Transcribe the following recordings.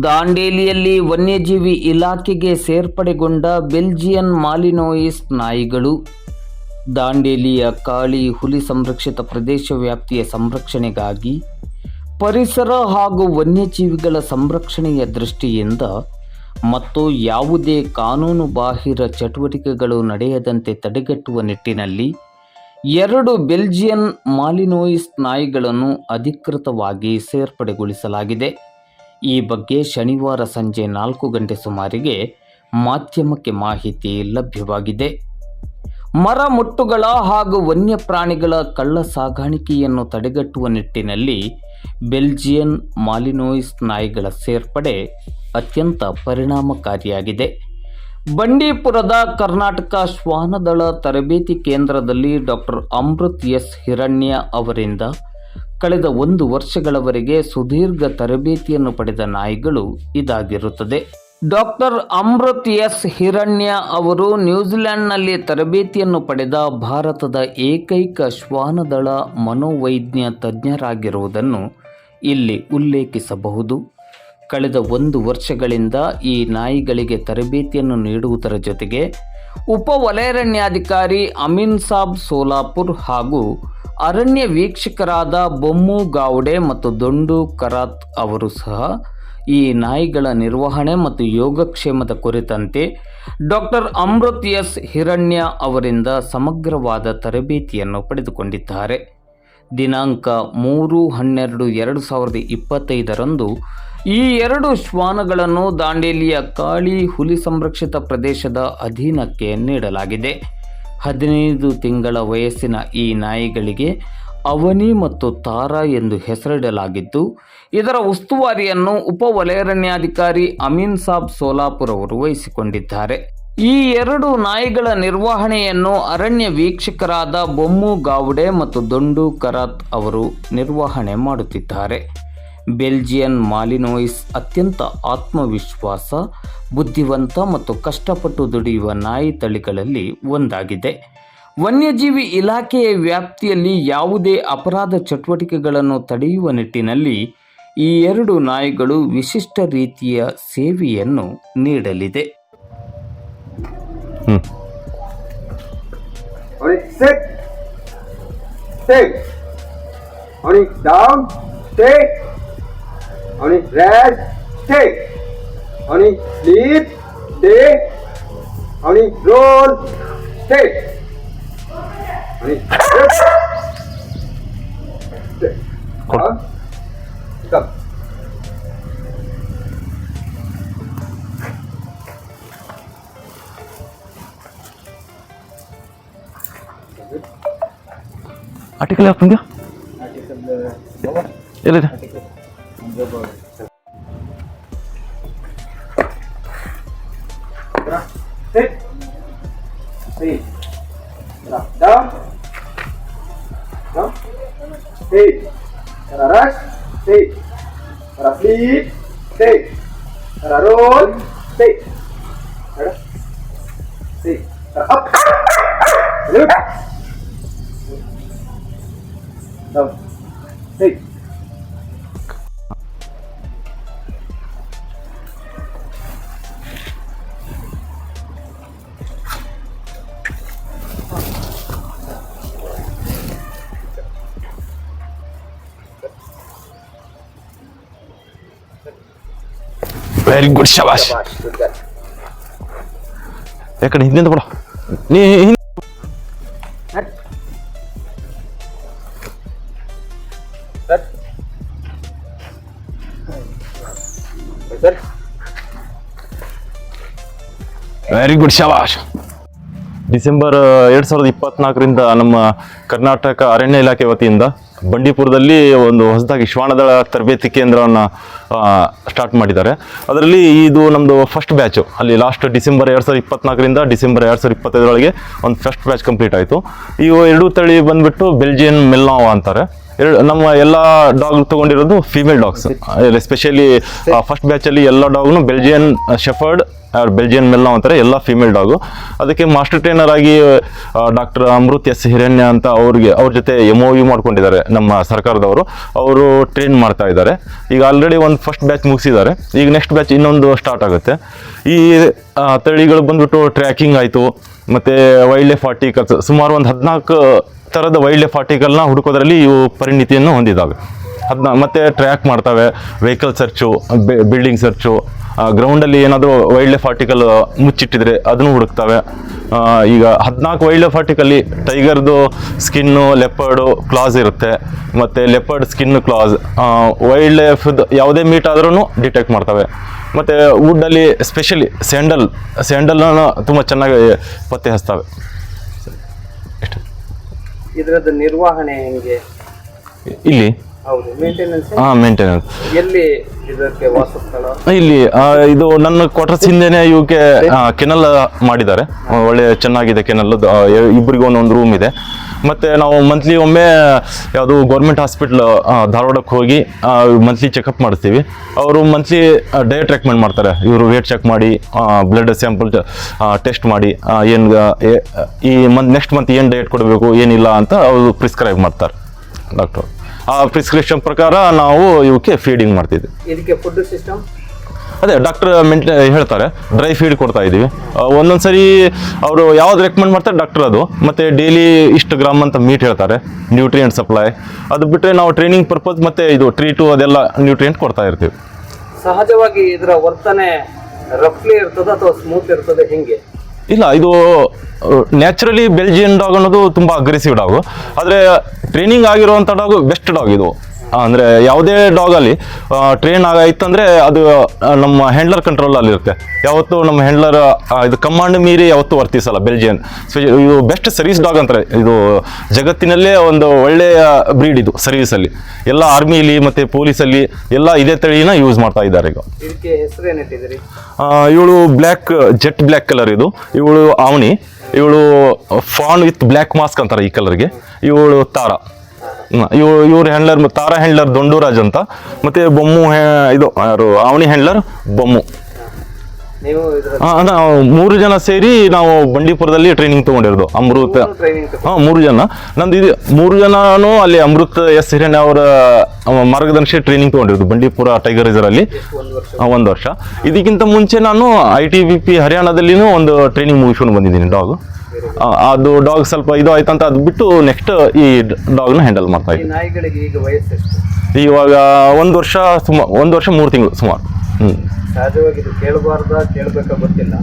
ದಾಂಡೇಲಿಯಲ್ಲಿ ವನ್ಯಜೀವಿ ಇಲಾಖೆಗೆ ಸೇರ್ಪಡೆಗೊಂಡ ಬೆಲ್ಜಿಯನ್ ಮಾಲಿನೋಯಿಸ್ ನಾಯಿಗಳು. ದಾಂಡೇಲಿಯ ಕಾಳಿ ಹುಲಿ ಸಂರಕ್ಷಿತ ಪ್ರದೇಶ ವ್ಯಾಪ್ತಿಯ ಸಂರಕ್ಷಣೆಗಾಗಿ ಪರಿಸರ ಹಾಗೂ ವನ್ಯಜೀವಿಗಳ ಸಂರಕ್ಷಣೆಯ ದೃಷ್ಟಿಯಿಂದ ಮತ್ತು ಯಾವುದೇ ಕಾನೂನುಬಾಹಿರ ಚಟುವಟಿಕೆಗಳು ನಡೆಯದಂತೆ ತಡೆಗಟ್ಟುವ ನಿಟ್ಟಿನಲ್ಲಿ 2 ಬೆಲ್ಜಿಯನ್ ಮಾಲಿನೋಯಿಸ್ ನಾಯಿಗಳನ್ನು ಅಧಿಕೃತವಾಗಿ ಸೇರ್ಪಡೆಗೊಳಿಸಲಾಗಿದೆ. ಈ ಬಗ್ಗೆ ಶನಿವಾರ ಸಂಜೆ 4 ಗಂಟೆ ಸುಮಾರಿಗೆ ಮಾಧ್ಯಮಕ್ಕೆ ಮಾಹಿತಿ ಲಭ್ಯವಾಗಿದೆ. ಮರಮುಟ್ಟುಗಳ ಹಾಗೂ ವನ್ಯಪ್ರಾಣಿಗಳ ಕಳ್ಳ ಸಾಗಾಣಿಕೆಯನ್ನು ತಡೆಗಟ್ಟುವ ನಿಟ್ಟಿನಲ್ಲಿ ಬೆಲ್ಜಿಯನ್ ಮಾಲಿನೋಯಿಸ್ ನಾಯಿಗಳ ಸೇರ್ಪಡೆ ಅತ್ಯಂತ ಪರಿಣಾಮಕಾರಿಯಾಗಿದೆ. ಬಂಡೀಪುರದ ಕರ್ನಾಟಕ ಶ್ವಾನದಳ ತರಬೇತಿ ಕೇಂದ್ರದಲ್ಲಿ ಡಾಕ್ಟರ್ ಅಮೃತ್ ಎಸ್ ಹಿರಣ್ಯ ಅವರಿಂದ ಕಳೆದ 1 ವರ್ಷಗಳವರೆಗೆ ಸುದೀರ್ಘ ತರಬೇತಿಯನ್ನು ಪಡೆದ ನಾಯಿಗಳು ಇದಾಗಿರುತ್ತದೆ. ಡಾಕ್ಟರ್ ಅಮೃತ್ ಎಸ್ ಹಿರಣ್ಯ ಅವರು ನ್ಯೂಜಿಲೆಂಡ್ನಲ್ಲಿ ತರಬೇತಿಯನ್ನು ಪಡೆದ ಭಾರತದ ಏಕೈಕ ಶ್ವಾನದಳ ಮನೋವೈಜ್ಞ ತಜ್ಞರಾಗಿರುವುದನ್ನು ಇಲ್ಲಿ ಉಲ್ಲೇಖಿಸಬಹುದು. ಕಳೆದ 1 ವರ್ಷಗಳಿಂದ ಈ ನಾಯಿಗಳಿಗೆ ತರಬೇತಿಯನ್ನು ನೀಡುವುದರ ಜೊತೆಗೆ ಉಪವಲಯಾರಣ್ಯಾಧಿಕಾರಿ ಅಮೀನ್ ಸಾಬ್ ಸೋಲಾಪುರ್ ಹಾಗೂ ಅರಣ್ಯ ವೀಕ್ಷಕರಾದ ಬೊಮ್ಮು ಗಾವಡೆ ಮತ್ತು ದೊಂಡು ಕರಾತ್ ಅವರು ಸಹ ಈ ನಾಯಿಗಳ ನಿರ್ವಹಣೆ ಮತ್ತು ಯೋಗಕ್ಷೇಮದ ಕುರಿತಂತೆ ಡಾಕ್ಟರ್ ಅಮೃತ್ ಎಸ್ ಹಿರಣ್ಯ ಅವರಿಂದ ಸಮಗ್ರವಾದ ತರಬೇತಿಯನ್ನು ಪಡೆದುಕೊಂಡಿದ್ದಾರೆ. ದಿನಾಂಕ 3/12/2025ರಂದು ಈ 2 ಶ್ವಾನಗಳನ್ನು ದಾಂಡೇಲಿಯ ಕಾಳಿ ಹುಲಿ ಸಂರಕ್ಷಿತ ಪ್ರದೇಶದ ಅಧೀನಕ್ಕೆ ನೀಡಲಾಗಿದೆ. 15 ತಿಂಗಳ ವಯಸ್ಸಿನ ಈ ನಾಯಿಗಳಿಗೆ ಅವನಿ ಮತ್ತು ತಾರಾ ಎಂದು ಹೆಸರಿಡಲಾಗಿದ್ದು, ಇದರ ಉಸ್ತುವಾರಿಯನ್ನು ಉಪವಲಯಾರಣ್ಯಾಧಿಕಾರಿ ಅಮೀನ್ ಸಾಬ್ ಸೋಲಾಪುರ್ ಅವರು ವಹಿಸಿಕೊಂಡಿದ್ದಾರೆ. ಈ 2 ನಾಯಿಗಳ ನಿರ್ವಹಣೆಯನ್ನು ಅರಣ್ಯ ವೀಕ್ಷಕರಾದ ಬೊಮ್ಮು ಗಾವಡೆ ಮತ್ತು ದೊಂಡು ಕರಾತ್ ಅವರು ನಿರ್ವಹಣೆ ಮಾಡುತ್ತಿದ್ದಾರೆ. ಬೆಲ್ಜಿಯನ್ ಮಾಲಿನೋಯಿಸ್ ಅತ್ಯಂತ ಆತ್ಮವಿಶ್ವಾಸ, ಬುದ್ಧಿವಂತ ಮತ್ತು ಕಷ್ಟಪಟ್ಟು ದುಡಿಯುವ ನಾಯಿ ತಳಿಗಳಲ್ಲಿ ಒಂದಾಗಿದೆ. ವನ್ಯಜೀವಿ ಇಲಾಖೆಯ ವ್ಯಾಪ್ತಿಯಲ್ಲಿ ಯಾವುದೇ ಅಪರಾಧ ಚಟುವಟಿಕೆಗಳನ್ನು ತಡೆಯುವ ನಿಟ್ಟಿನಲ್ಲಿ ಈ 2 ನಾಯಿಗಳು ವಿಶಿಷ್ಟ ರೀತಿಯ ಸೇವೆಯನ್ನು ನೀಡಲಿದೆ. On it rest, stay. On it sleep, stay. On it roll, stay. On it rest, stay. Come. Artikel apa enggak? Artikel Ini dah. Sit. Sit. Down. Down. Sit. Rush. Sit. Sleep. Sit. Roll. Sit. Sit. Up. Look. Down. Sit. Very good, shabash. ಯಾಕಡೆ ಹಿಂದಿಂದ ಬಿಡ ನೀ very good, ಶಬಾಷ್. December 2024ರಿಂದ ನಮ್ಮ ಕರ್ನಾಟಕ ಅರಣ್ಯ ಇಲಾಖೆ ವತಿಯಿಂದ ಬಂಡೀಪುರದಲ್ಲಿ ಒಂದು ಹೊಸದಾಗಿ ಶ್ವಾನದಳ ತರಬೇತಿ ಕೇಂದ್ರವನ್ನು ಸ್ಟಾರ್ಟ್ ಮಾಡಿದ್ದಾರೆ. ಅದರಲ್ಲಿ ಇದು ನಮ್ಮದು ಫಸ್ಟ್ ಬ್ಯಾಚು. ಅಲ್ಲಿ ಲಾಸ್ಟ್ ಡಿಸೆಂಬರ್ 2024ರಿಂದ ಡಿಸೆಂಬರ್ 2025 ಒಂದು ಫಸ್ಟ್ ಬ್ಯಾಚ್ ಕಂಪ್ಲೀಟ್ ಆಯಿತು. ಇವು 2 ತಳಿ ಬಂದುಬಿಟ್ಟು ಬೆಲ್ಜಿಯನ್ ಮೆಲ್ನಾವ್ ಅಂತಾರೆ. ನಮ್ಮ ಎಲ್ಲ ಡಾಗ್ ತಗೊಂಡಿರೋದು ಫೀಮೇಲ್ ಡಾಗ್ಸ್, ಎಸ್ಪೆಷಲಿ ಫಸ್ಟ್ ಬ್ಯಾಚಲ್ಲಿ ಎಲ್ಲ ಡಾಗ್ನು ಬೆಲ್ಜಿಯನ್ ಶೆಫರ್ಡ್ ಬೆಲ್ಜಿಯನ್ ಮೆಲ್ನಾ ಅಂತಾರೆ, ಎಲ್ಲ ಫೀಮೇಲ್ ಡಾಗು. ಅದಕ್ಕೆ ಮಾಸ್ಟರ್ ಟ್ರೈನರ್ ಆಗಿ ಡಾಕ್ಟರ್ ಅಮೃತ್ ಎಸ್ ಹಿರಣ್ಯ ಅಂತ ಅವ್ರ ಜೊತೆ MOU ಮಾಡ್ಕೊಂಡಿದ್ದಾರೆ ನಮ್ಮ ಸರ್ಕಾರದವರು. ಅವರು ಟ್ರೈನ್ ಮಾಡ್ತಾ ಇದ್ದಾರೆ. ಈಗ ಆಲ್ರೆಡಿ ಒಂದು ಫಸ್ಟ್ ಬ್ಯಾಚ್ ಮುಗಿಸಿದ್ದಾರೆ. ಈಗ ನೆಕ್ಸ್ಟ್ ಬ್ಯಾಚ್ ಇನ್ನೊಂದು ಸ್ಟಾರ್ಟ್ ಆಗುತ್ತೆ. ಈ ತಳಿಗಳು ಬಂದ್ಬಿಟ್ಟು ಟ್ರ್ಯಾಕಿಂಗ್ ಆಯಿತು, ಮತ್ತು ವೈಲ್ಡ್ ಲೈಫ್ ಆರ್ಟಿಕಲ್ಸ್, ಸುಮಾರು ಒಂದು 14 ಥರದ ವೈಲ್ಡ್ ಲೈಫ್ ಆರ್ಟಿಕಲ್ನ ಹುಡುಕೋದ್ರಲ್ಲಿ ಇವು ಪರಿಣಿತಿಯನ್ನು ಹೊಂದಿದ್ದಾವೆ. ಮತ್ತು ಟ್ರ್ಯಾಕ್ ಮಾಡ್ತವೆ, ವೆಹಿಕಲ್ ಸರ್ಚು, ಬಿಲ್ಡಿಂಗ್ ಸರ್ಚು, ಗ್ರೌಂಡಲ್ಲಿ ಏನಾದರೂ ವೈಲ್ಡ್ ಲೈಫ್ ಆರ್ಟಿಕಲ್ ಮುಚ್ಚಿಟ್ಟಿದ್ರೆ ಅದನ್ನು ಹುಡುಕ್ತವೆ. ಈಗ 14 ವೈಲ್ಡ್ ಲೈಫ್ ಆರ್ಟಿಕಲ್ಲಿ ಟೈಗರ್ದು ಸ್ಕಿನ್ನು, ಲೆಪರ್ಡು ಕ್ಲಾಸ್ ಇರುತ್ತೆ, ಮತ್ತು ಲೆಪರ್ಡ್ ಸ್ಕಿನ್ ಕ್ಲಾಸ್, ವೈಲ್ಡ್ ಲೈಫ್ದು ಯಾವುದೇ ಮೀಟ್ ಆದ್ರೂ ಡಿಟೆಕ್ಟ್ ಮಾಡ್ತವೆ. ಮತ್ತು ವುಡ್ಡಲ್ಲಿ ಸ್ಪೆಷಲಿ ಸ್ಯಾಂಡಲ್ನ ತುಂಬ ಚೆನ್ನಾಗಿ ಪತ್ತೆ ಹಚ್ತವೆ. ಇದರದ ನಿರ್ವಹಣೆ ಹೆಂಗೆ ಇಲ್ಲಿ ಹೌದು ಮೇಂಟೆನೆನ್ಸ್ ಮೇಂಟೆನೆನ್ಸ್ ಎಲ್ಲಿ ಇದಕ್ಕೆ ವಾಸಸ್ಥಳ ಇಲ್ಲಿ ಇದು ನನ್ನ ಕ್ವಾರ್ಟರ್ಸ್ ಹಿಂದೆನೆ ಇವಕ್ಕೆ ಕೆನಲ್ ಮಾಡಿದ್ದಾರೆ. ಒಳ್ಳೆ ಚೆನ್ನಾಗಿದೆ ಕೆನಲ್, ಇಬ್ಬರಿಗೂ ಒಂದೊಂದು ರೂಮ್ ಇದೆ. ಮತ್ತು ನಾವು ಮಂತ್ಲಿ ಒಮ್ಮೆ ಯಾವುದು ಗೌರ್ಮೆಂಟ್ ಹಾಸ್ಪಿಟ್ಲ್ ಧಾರವಾಡಕ್ಕೆ ಹೋಗಿ ಮಂತ್ಲಿ ಚೆಕಪ್ ಮಾಡಿಸ್ತೀವಿ. ಅವರು ಮಂತ್ಲಿ ಡಯಟ್ ರೆಕಮೆಂಡ್ ಮಾಡ್ತಾರೆ. ಇವರು ವೇಟ್ ಚೆಕ್ ಮಾಡಿ, ಬ್ಲಡ್ ಸ್ಯಾಂಪಲ್ ಟೆಸ್ಟ್ ಮಾಡಿ, ಏನು ಈ ನೆಕ್ಸ್ಟ್ ಮಂತ್ ಏನು ಡಯಟ್ ಕೊಡಬೇಕು ಏನಿಲ್ಲ ಅಂತ ಅವರು ಪ್ರಿಸ್ಕ್ರೈಬ್ ಮಾಡ್ತಾರೆ ಡಾಕ್ಟರ್. ಆ ಪ್ರಿಸ್ಕ್ರಿಪ್ಷನ್ ಪ್ರಕಾರ ನಾವು ಇವಕ್ಕೆ ಫೀಡಿಂಗ್ ಮಾಡ್ತಿದ್ವಿ. ಇದಕ್ಕೆ ಫುಡ್ ಸಿಸ್ಟಮ್ ಅದೇ ಡಾಕ್ಟರ್ ಹೇಳ್ತಾರೆ, ಡ್ರೈ ಫೀಡ್ ಕೊಡ್ತಾ ಇದ್ದೀವಿ. ಒಂದೊಂದು ಸರಿ ಅವರು ಯಾವ್ದು ರೆಕಮೆಂಡ್ ಮಾಡ್ತಾರೆ ಡಾಕ್ಟರ್ ಅದು, ಮತ್ತು ಡೈಲಿ ಇಷ್ಟು ಗ್ರಾಮ್ ಅಂತ ಮೀಟ್ ಹೇಳ್ತಾರೆ, ನ್ಯೂಟ್ರಿಯೆಂಟ್ ಸಪ್ಲೈ. ಅದು ಬಿಟ್ಟರೆ ನಾವು ಟ್ರೈನಿಂಗ್ ಪರ್ಪಸ್ ಮತ್ತು ಇದು ಟ್ರೀಟು ಅದೆಲ್ಲ ನ್ಯೂಟ್ರಿಯೆಂಟ್ ಕೊಡ್ತಾ ಇರ್ತೀವಿ. ಸಹಜವಾಗಿ ಇದರ ವರ್ತನೆ ರಫ್ಲಿ ಇರ್ತದ ಅಥವಾ ಸ್ಮೂತ್ ಇರ್ತದೆ ಹೆಂಗೆ? ಇಲ್ಲ, ಇದು ನ್ಯಾಚುರಲಿ ಬೆಲ್ಜಿಯನ್ ಡಾಗ್ ಅನ್ನೋದು ತುಂಬ ಅಗ್ರೆಸಿವ್ ಡಾಗು. ಆದರೆ ಟ್ರೈನಿಂಗ್ ಆಗಿರುವಂಥ ಡಾಗು ಬೆಸ್ಟ್ ಡಾಗ್ ಇದು. ಅಂದರೆ ಯಾವುದೇ ಡಾಗಲ್ಲಿ ಟ್ರೈನ್ ಆಗಾಯ್ತಂದರೆ ಅದು ನಮ್ಮ ಹ್ಯಾಂಡ್ಲರ್ ಕಂಟ್ರೋಲಲ್ಲಿ ಇರುತ್ತೆ. ಯಾವತ್ತು ನಮ್ಮ ಹ್ಯಾಂಡ್ಲರ್ ಇದು ಕಮಾಂಡ್ ಮೀರಿ ಯಾವತ್ತೂ ವರ್ತಿಸಲ್ಲ ಬೆಲ್ಜಿಯನ್. ಇದು ಬೆಸ್ಟ್ ಸರ್ವಿಸ್ ಡಾಗ್ ಅಂತಾರೆ. ಇದು ಜಗತ್ತಿನಲ್ಲೇ ಒಂದು ಒಳ್ಳೆಯ ಬ್ರೀಡ್ ಇದು ಸರ್ವಿಸಲ್ಲಿ. ಎಲ್ಲ ಆರ್ಮಿಲಿ ಮತ್ತು ಪೊಲೀಸಲ್ಲಿ ಎಲ್ಲ ಇದೇ ತಳಿನ ಯೂಸ್ ಮಾಡ್ತಾ ಇದ್ದಾರೆ ಈಗ. ಇದಕ್ಕೆ ಹೆಸರು ಏನಿಟ್ಟಿದ್ದೀರಿ? ಇವಳು ಜೆಟ್ ಬ್ಲ್ಯಾಕ್ ಕಲರ್ ಇದು. ಇವಳು ಆವಣಿ. ಇವಳು ಫಾನ್ ವಿತ್ ಬ್ಲ್ಯಾಕ್ ಮಾಸ್ಕ್ ಅಂತಾರೆ ಈ ಕಲರ್ಗೆ. ಇವಳು ತಾರಾ. ಇವ್ರ ಹ್ಯಾಂಡ್ಲರ್ ತಾರಾ ಹ್ಯಾಂಡ್ಲರ್ ದೊಂಡೂರಾಜ್ ಅಂತ, ಮತ್ತೆ ಬೊಮ್ಮು ಇದು ಯಾರು ಆವಣಿ ಹ್ಯಾಂಡ್ಲರ್ ಬೊಮ್ಮು. ನೀವು ನಾವು 3 ಜನ ಸೇರಿ ನಾವು ಬಂಡೀಪುರದಲ್ಲಿ ಟ್ರೈನಿಂಗ್ ತಗೊಂಡಿರೋದು. ಅಮೃತ್ 3 ಜನ ನಂದು ಇದು 3 ಜನನು ಅಲ್ಲಿ ಅಮೃತ್ ಎಸ್ ಹಿರಣ್ಯ ಅವರ ಮಾರ್ಗದರ್ಶಿ ಟ್ರೈನಿಂಗ್ ತಗೊಂಡಿರೋದು ಬಂಡೀಪುರ ಟೈಗರ್ ರಿಸರ್ವ್ ಅಲ್ಲಿ 1 ವರ್ಷ. ಇದಕ್ಕಿಂತ ಮುಂಚೆ ನಾನು ITBP ಹರಿಯಾಣದಲ್ಲಿನೂ ಒಂದು ಟ್ರೈನಿಂಗ್ ಮುಗಿಸ್ಕೊಂಡು ಬಂದಿದ್ದೀನಿ ಡಾಗ್. ಅದು ಡಾಗ್ ಸ್ವಲ್ಪ ಇದು ಆಯ್ತಂತ ಅದು ಬಿಟ್ಟು ನೆಕ್ಸ್ಟ್ ಈ ಡಾಗ್ನ ಹ್ಯಾಂಡಲ್ ಮಾಡ್ತಾ ಇದ್ದೀನಿ. ನಾಯಿಗಳಿಗೆ ಈಗ ವಯಸ್ಸೆಷ್ಟು? ಇವಾಗ 1 ವರ್ಷ 3 ತಿಂಗಳು ಸುಮಾರು. ಸಹಜವಾಗಿ ಇದು ಕೇಳಬೇಕಾ ಗೊತ್ತಿಲ್ಲ.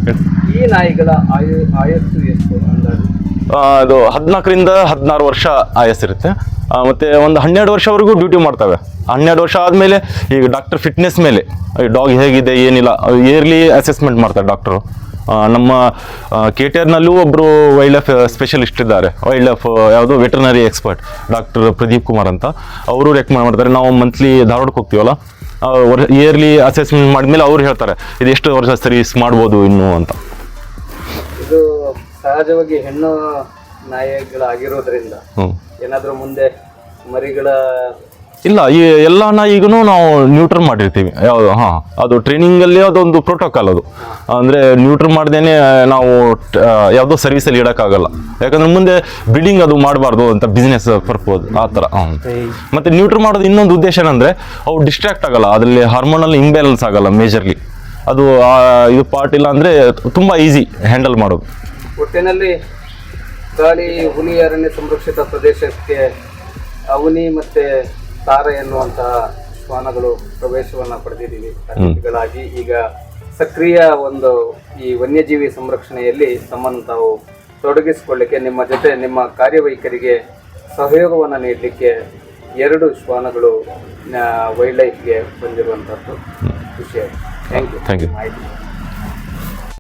ಈ ನಾಯಿಗಳ ಆಯಸ್ಸು ಎಷ್ಟು ಅಂದಾಜು? ಅದು 14ರಿಂದ 16 ವರ್ಷ ಆಯಸ್ಸಿರುತ್ತೆ. ಮತ್ತು ಒಂದು 12 ವರ್ಷವರೆಗೂ ಡ್ಯೂಟಿ ಮಾಡ್ತವೆ. 12 ವರ್ಷ ಆದಮೇಲೆ ಈಗ ಡಾಕ್ಟರ್ ಫಿಟ್ನೆಸ್ ಮೇಲೆ ಡಾಗ್ ಹೇಗಿದೆ ಏನಿಲ್ಲ ಇಯರ್ಲಿ ಅಸೆಸ್ಮೆಂಟ್ ಮಾಡ್ತಾರೆ ಡಾಕ್ಟ್ರು. ನಮ್ಮ KTRನಲ್ಲೂ ಒಬ್ಬರು ವೈಲ್ಡ್ ಲೈಫ್ ಸ್ಪೆಷಲಿಸ್ಟ್ ಇದ್ದಾರೆ, ವೈಲ್ಡ್ ಲೈಫ್ ಯಾವುದು veterinary expert doctor Pradeep Kumar ಅಂತ. ಅವರು ರೆಕಮೆಂಡ್ ಮಾಡ್ತಾರೆ. ನಾವು ಮಂತ್ಲಿ ಧಾರವಾಡಕ್ಕೆ ಹೋಗ್ತೀವಲ್ಲ, ಇಯರ್ಲಿ ಅಸೆಸ್ಮೆಂಟ್ ಮಾಡಿದ್ಮೇಲೆ ಅವ್ರು ಹೇಳ್ತಾರೆ ಇದು ಎಷ್ಟು ವರ್ಷ ಸರ್ವಿಸ್ ಮಾಡ್ಬೋದು ಇನ್ನು ಅಂತ. ಇದು ಸಹಜವಾಗಿ ಹೆಣ್ಣು ನಾಯಿಗಳಾಗಿರೋದ್ರಿಂದ ಏನಾದರೂ ಮುಂದೆ ಮರಿಗಳ ಇಲ್ಲ, ಈ ಎಲ್ಲ ನಾಯಿಗೂ ನಾವು ನ್ಯೂಟ್ರ್ ಮಾಡಿರ್ತೀವಿ. ಯಾವುದು ಅದು ಟ್ರೈನಿಂಗಲ್ಲಿ ಅದೊಂದು ಪ್ರೋಟೋಕಾಲ್. ಅದು ಅಂದರೆ ನ್ಯೂಟ್ರ್ ಮಾಡ್ದೇನೆ ನಾವು ಯಾವುದೋ ಸರ್ವಿಸಲ್ಲಿ ಇಡೋಕ್ಕಾಗಲ್ಲ. ಯಾಕಂದ್ರೆ ಮುಂದೆ ಬ್ರೀಡಿಂಗ್ ಅದು ಮಾಡಬಾರ್ದು ಅಂತ, ಬಿಸ್ನೆಸ್ ಪರ್ಪೋಸ್ ಆ ಥರ. ಮತ್ತು ನ್ಯೂಟ್ರ್ ಮಾಡೋದು ಇನ್ನೊಂದು ಉದ್ದೇಶ ಏನಂದರೆ ಅವು ಡಿಸ್ಟ್ರಾಕ್ಟ್ ಆಗಲ್ಲ, ಅದರಲ್ಲಿ ಹಾರ್ಮೋನಲ್ ಇಂಬ್ಯಾಲೆನ್ಸ್ ಆಗಲ್ಲ ಮೇಜರ್ಲಿ. ಅದು ಇದು ಪಾರ್ಟ್ ಇಲ್ಲ ಅಂದರೆ ತುಂಬ ಈಸಿ ಹ್ಯಾಂಡಲ್ ಮಾಡೋದು. ಒಟ್ಟಿನಲ್ಲಿ ಗಾಳಿ ಹುಲಿ ಅರಣ್ಯ ಸಂರಕ್ಷಿತ ಪ್ರದೇಶಕ್ಕೆ ಅವನಿ ಮತ್ತು ತಾರ ಎನ್ನುವಂತಹ ಶ್ವಾನಗಳು ಪ್ರವೇಶವನ್ನು ಪಡೆದಿದ್ದೀವಿ ಅತಿಥಿಗಳಾಗಿ. ಈಗ ಸಕ್ರಿಯ ಒಂದು ಈ ವನ್ಯಜೀವಿ ಸಂರಕ್ಷಣೆಯಲ್ಲಿ ತಮ್ಮನ್ನು ತಾವು ತೊಡಗಿಸಿಕೊಳ್ಳಿಕ್ಕೆ, ನಿಮ್ಮ ಜೊತೆ ನಿಮ್ಮ ಕಾರ್ಯವೈಖರಿಗೆ ಸಹಯೋಗವನ್ನು ನೀಡಲಿಕ್ಕೆ 2 ಶ್ವಾನಗಳು ವೈಲ್ಡ್ ಲೈಫ್ಗೆ ಬಂದಿರುವಂಥದ್ದು ಖುಷಿಯಾಗಿದೆ. Thank you. Thank you.